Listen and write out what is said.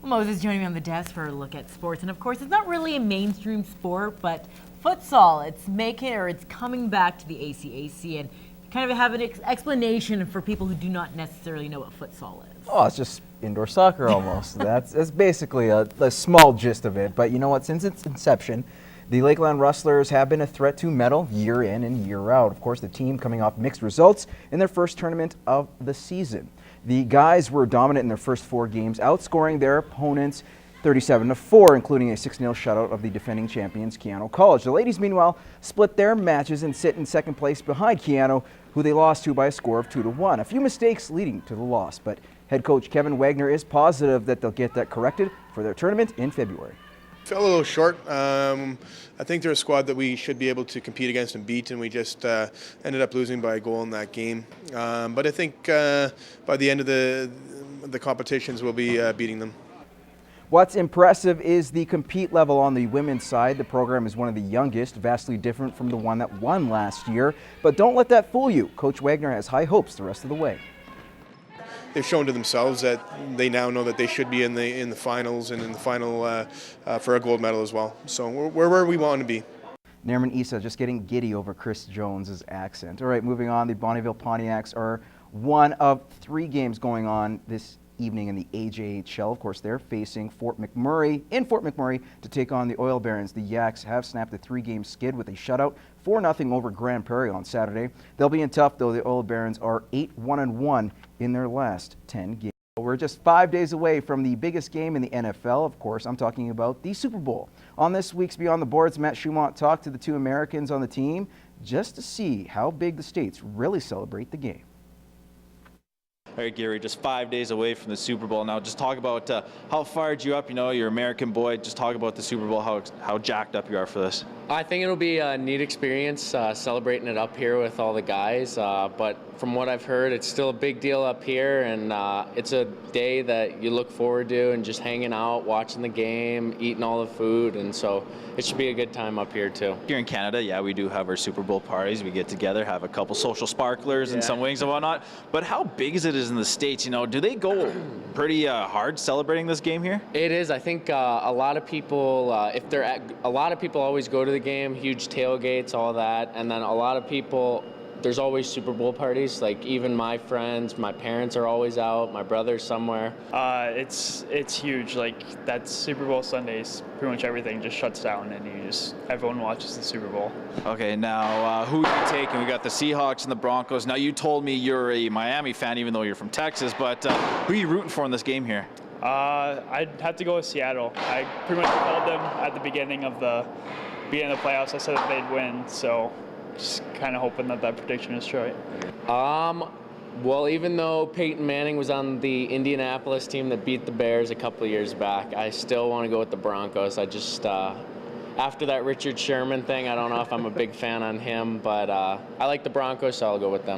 Moses joining me on the desk for a look at sports, and of course it's not really a mainstream sport, but futsal, it's coming back to the ACAC, and kind of have an explanation for people who do not necessarily know what futsal is. Oh, it's just indoor soccer almost. That's basically a small gist of it. But you know what? Since its inception, the Lakeland Rustlers have been a threat to medal year in and year out. Of course, the team coming off mixed results in their first tournament of the season. The guys were dominant in their first 4 games, outscoring their opponents 37-4, including a 6-0 shutout of the defending champions, Keano College. The ladies, meanwhile, split their matches and sit in second place behind Keano, who they lost to by a score of 2-1. A few mistakes leading to the loss, but head coach Kevin Wagner is positive that they'll get that corrected for their tournament in February. Fell a little short. I think they're a squad that we should be able to compete against and beat, and we just ended up losing by a goal in that game. But I think by the end of the competitions, we'll be beating them. What's impressive is the compete level on the women's side. The program is one of the youngest, vastly different from the one that won last year. But don't let that fool you. Coach Wagner has high hopes the rest of the way. They've shown to themselves that they now know that they should be in the finals and in the final for a gold medal as well. So we're where we want to be. Nerman Issa just getting giddy over Chris Jones's accent. All right, moving on. The Bonneville Pontiacs are one of 3 games going on this evening in the AJHL. Of course, they're facing Fort McMurray to take on the Oil Barons. The Yaks have snapped a 3-game skid with a shutout 4-0 over Grand Prairie on Saturday. They'll be in tough, though. The Oil Barons are 8-1-1 in their last 10 games. We're just 5 days away from the biggest game in the NFL. Of course, I'm talking about the Super Bowl. On this week's Beyond the Boards, Matt Schumont talked to the 2 Americans on the team just to see how big the states really celebrate the game. All right, Gary, just 5 days away from the Super Bowl. Now, just talk about how fired you up. You know, you're an American boy. Just talk about the Super Bowl, how jacked up you are for this. I think it'll be a neat experience celebrating it up here with all the guys. But from what I've heard, it's still a big deal up here, and it's a day that you look forward to and just hanging out, watching the game, eating all the food, and so it should be a good time up here too. Here in Canada, yeah, we do have our Super Bowl parties. We get together, have a couple social sparklers and some wings and whatnot. But how big is it in the States? You know, do they go pretty hard celebrating this game here? It is. I think a lot of people, a lot of people always go to the game, huge tailgates, all that, and then a lot of people, there's always Super Bowl parties. Like even my friends, my parents are always out, my brother's somewhere. It's huge. Like that Super Bowl Sundays, pretty much everything just shuts down and everyone watches the Super Bowl. Okay, now who are you taking? We got the Seahawks and the Broncos. Now you told me you're a Miami fan even though you're from Texas, but who are you rooting for in this game here? I'd have to go with Seattle. I pretty much called them at the beginning of the playoffs. I said that they'd win, so just kind of hoping that prediction is true. Well, even though Peyton Manning was on the Indianapolis team that beat the Bears a couple of years back, I still want to go with the Broncos. I just, after that Richard Sherman thing, I don't know if I'm a big fan on him, but I like the Broncos, so I'll go with them.